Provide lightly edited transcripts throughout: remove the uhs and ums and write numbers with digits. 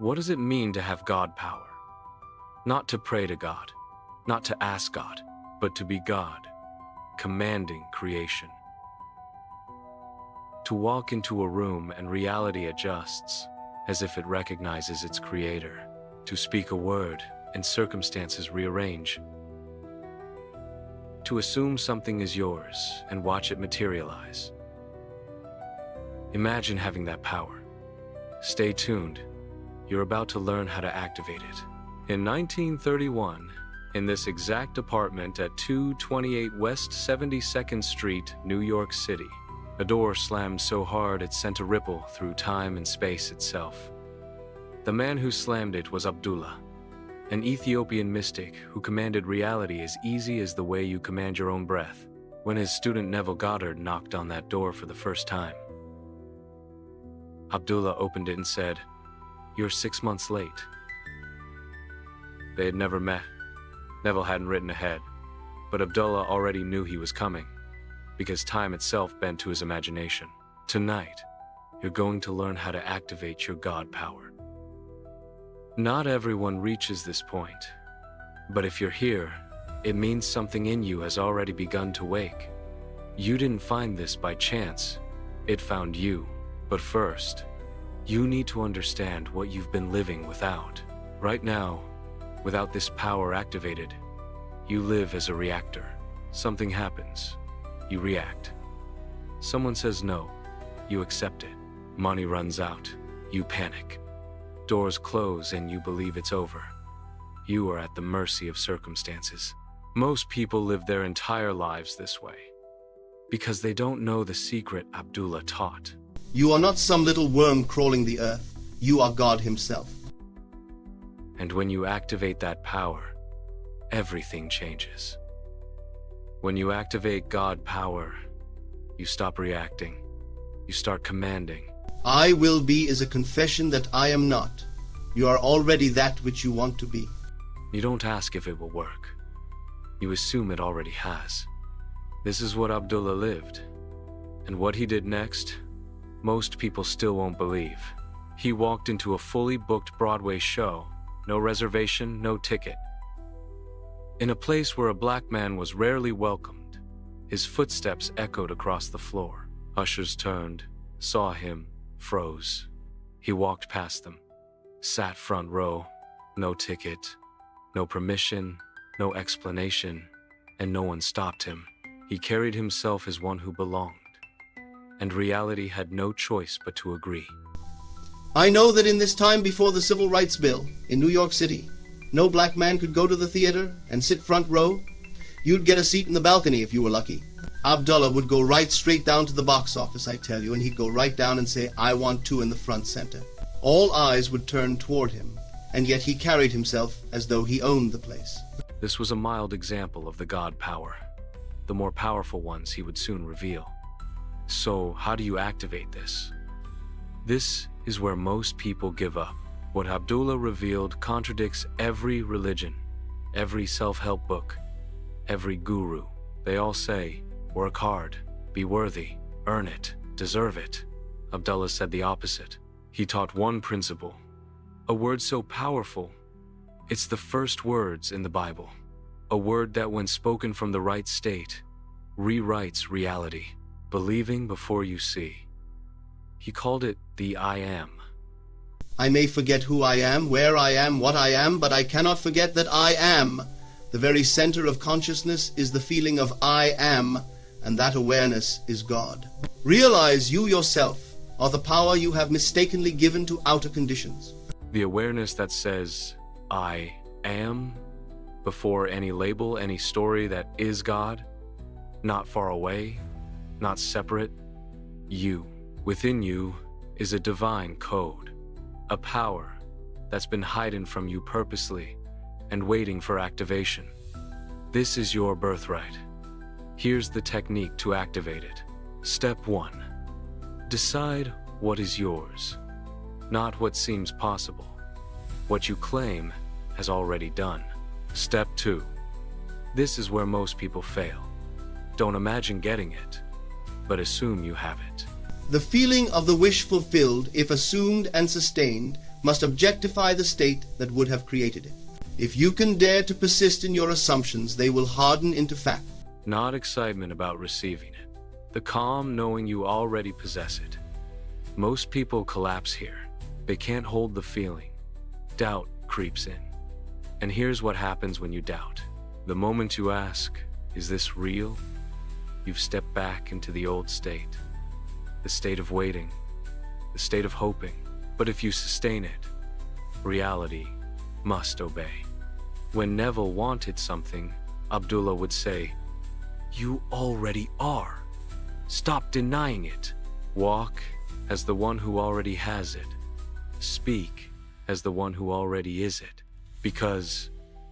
What does it mean to have God power? Not to pray to God, not to ask God, but to be God, commanding creation. To walk into a room and reality adjusts, as if it recognizes its creator. To speak a word and circumstances rearrange. To assume something is yours and watch it materialize. Imagine having that power. Stay tuned. You're about to learn how to activate it. In 1931, in this exact apartment at 228 West 72nd Street, New York City, a door slammed so hard it sent a ripple through time and space itself. The man who slammed it was Abdullah, an Ethiopian mystic who commanded reality as easy as the way you command your own breath. When his student Neville Goddard knocked on that door for the first time, Abdullah opened it and said, "You're 6 months late." They had never met. Neville hadn't written ahead, but Abdullah already knew he was coming, because time itself bent to his imagination. Tonight, you're going to learn how to activate your God power. Not everyone reaches this point, but if you're here, it means something in you has already begun to wake. You didn't find this by chance, it found you. But first, you need to understand what you've been living without. Right now, without this power activated, you live as a reactor. Something happens, you react. Someone says no, you accept it. Money runs out, you panic. Doors close and you believe it's over. You are at the mercy of circumstances. Most people live their entire lives this way, because they don't know the secret Abdullah taught. You are not some little worm crawling the earth. You are God himself. And when you activate that power, everything changes. When you activate God power, you stop reacting. You start commanding. I will be is a confession that I am not. You are already that which you want to be. You don't ask if it will work. You assume it already has. This is what Abdullah lived. And what he did next, most people still won't believe. He walked into a fully booked Broadway show, no reservation, no ticket. In a place where a black man was rarely welcomed, his footsteps echoed across the floor. Ushers turned, saw him, froze. He walked past them, sat front row, no ticket, no permission, no explanation, and no one stopped him. He carried himself as one who belonged, and reality had no choice but to agree. I know that in this time before the Civil Rights Bill in New York City, no black man could go to the theater and sit front row. You'd get a seat in the balcony if you were lucky. Abdullah would go right straight down to the box office, I tell you, and he'd go right down and say, "I want 2 in the front center." All eyes would turn toward him, and yet he carried himself as though he owned the place. This was a mild example of the God power. The more powerful ones he would soon reveal. So, how do you activate this? This is where most people give up. What Abdullah revealed contradicts every religion, every self-help book, every guru. They all say, work hard, be worthy, earn it, deserve it. Abdullah said the opposite. He taught one principle, a word so powerful, it's the first words in the Bible. A word that when spoken from the right state, rewrites reality, believing before you see. He called it the I am. I may forget who I am, where I am, what I am, but I cannot forget that I am. The very center of consciousness is the feeling of I am, and that awareness is God. Realize you yourself are the power you have mistakenly given to outer conditions. The awareness that says, I am, before any label, any story that is God, not far away, not separate, you. Within you is a divine code, a power that's been hidden from you purposely and waiting for activation. This is your birthright. Here's the technique to activate it. Step 1. Decide what is yours, not what seems possible. What you claim has already done. Step 2. This is where most people fail. Don't imagine getting it, but assume you have it. The feeling of the wish fulfilled, if assumed and sustained, must objectify the state that would have created it. If you can dare to persist in your assumptions, they will harden into fact. Not excitement about receiving it. The calm knowing you already possess it. Most people collapse here. They can't hold the feeling. Doubt creeps in. And here's what happens when you doubt. The moment you ask, is this real? You've stepped back into the old state. The state of waiting. The state of hoping. But if you sustain it, reality must obey. When Neville wanted something, Abdullah would say, "You already are. Stop denying it. Walk as the one who already has it. Speak as the one who already is it. Because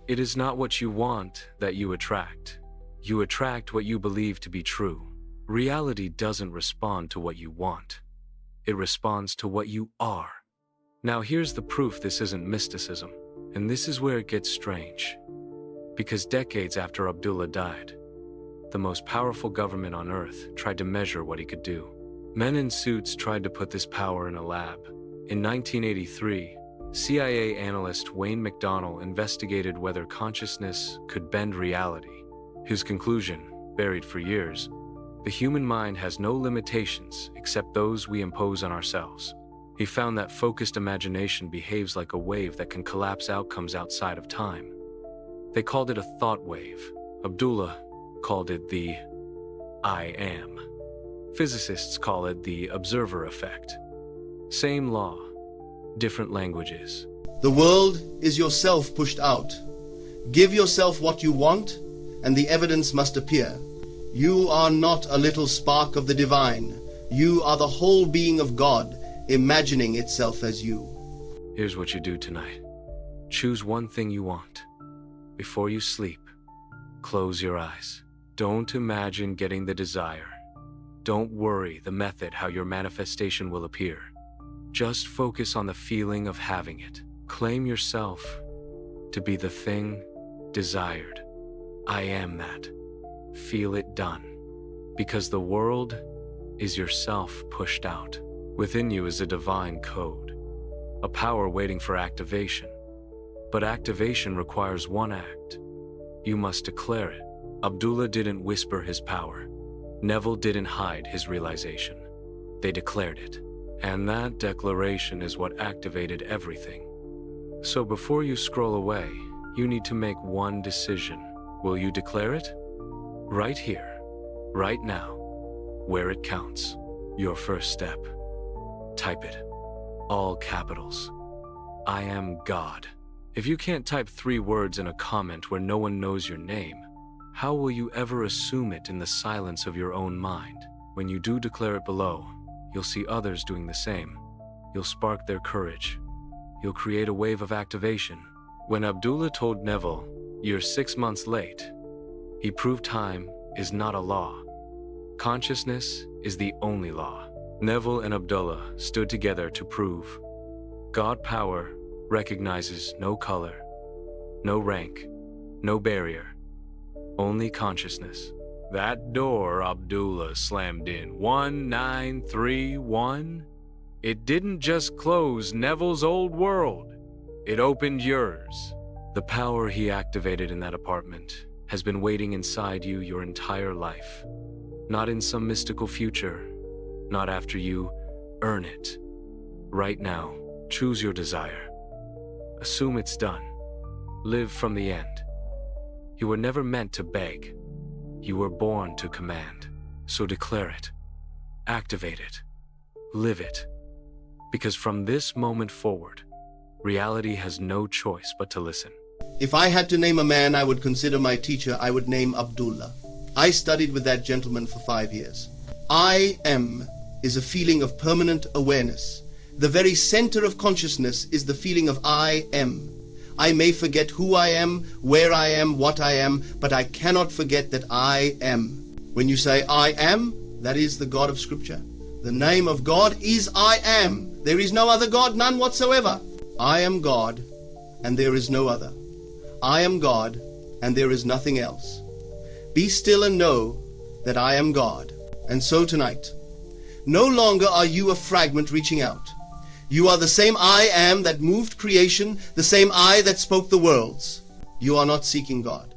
it is not what you want that you attract. You attract what you believe to be true. Reality doesn't respond to what you want. It responds to what you are." Now here's the proof this isn't mysticism. And this is where it gets strange. Because decades after Abdullah died, the most powerful government on Earth tried to measure what he could do. Men in suits tried to put this power in a lab. In 1983, CIA analyst Wayne McDonnell investigated whether consciousness could bend reality. His conclusion, buried for years, the human mind has no limitations except those we impose on ourselves. He found that focused imagination behaves like a wave that can collapse outcomes outside of time. They called it a thought wave. Abdullah called it the I am. Physicists call it the observer effect. Same law, different languages. The world is yourself pushed out. Give yourself what you want, and the evidence must appear. You are not a little spark of the divine. You are the whole being of God, imagining itself as you. Here's what you do tonight. Choose one thing you want. Before you sleep, close your eyes. Don't imagine getting the desire. Don't worry the method how your manifestation will appear. Just focus on the feeling of having it. Claim yourself to be the thing desired. I am that. Feel it done. Because the world is yourself pushed out. Within you is a divine code, a power waiting for activation. But activation requires one act. You must declare it. Abdullah didn't whisper his power. Neville didn't hide his realization. They declared it. And that declaration is what activated everything. So before you scroll away, you need to make one decision. Will you declare it? Right here, right now, where it counts. Your first step. Type it. All capitals. I am God. If you can't type 3 words in a comment where no one knows your name, how will you ever assume it in the silence of your own mind? When you do declare it below, you'll see others doing the same. You'll spark their courage. You'll create a wave of activation. When Abdullah told Neville, "You're 6 months late," he proved time is not a law. Consciousness is the only law. Neville and Abdullah stood together to prove God power recognizes no color, no rank, no barrier, only consciousness. That door Abdullah slammed in, 1931, it didn't just close Neville's old world, it opened yours. The power he activated in that apartment has been waiting inside you your entire life. Not in some mystical future, not after you earn it. Right now, choose your desire. Assume it's done. Live from the end. You were never meant to beg. You were born to command. So declare it. Activate it. Live it. Because from this moment forward, reality has no choice but to listen. If I had to name a man I would consider my teacher, I would name Abdullah. I studied with that gentleman for 5 years. I am is a feeling of permanent awareness. The very center of consciousness is the feeling of I am. I may forget who I am, where I am, what I am, but I cannot forget that I am. When you say I am, that is the God of Scripture. The name of God is I am. There is no other God, none whatsoever. I am God, and there is no other. I am God, and there is nothing else. Be still and know that I am God. And so tonight, no longer are you a fragment reaching out. You are the same I am that moved creation, the same I that spoke the worlds. You are not seeking God.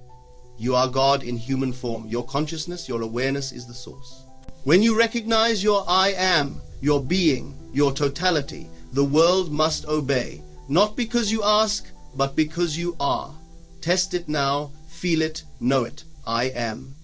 You are God in human form. Your consciousness, your awareness is the source. When you recognize your I am, your being, your totality, the world must obey, not because you ask, but because you are. Test it now, feel it, know it. I am.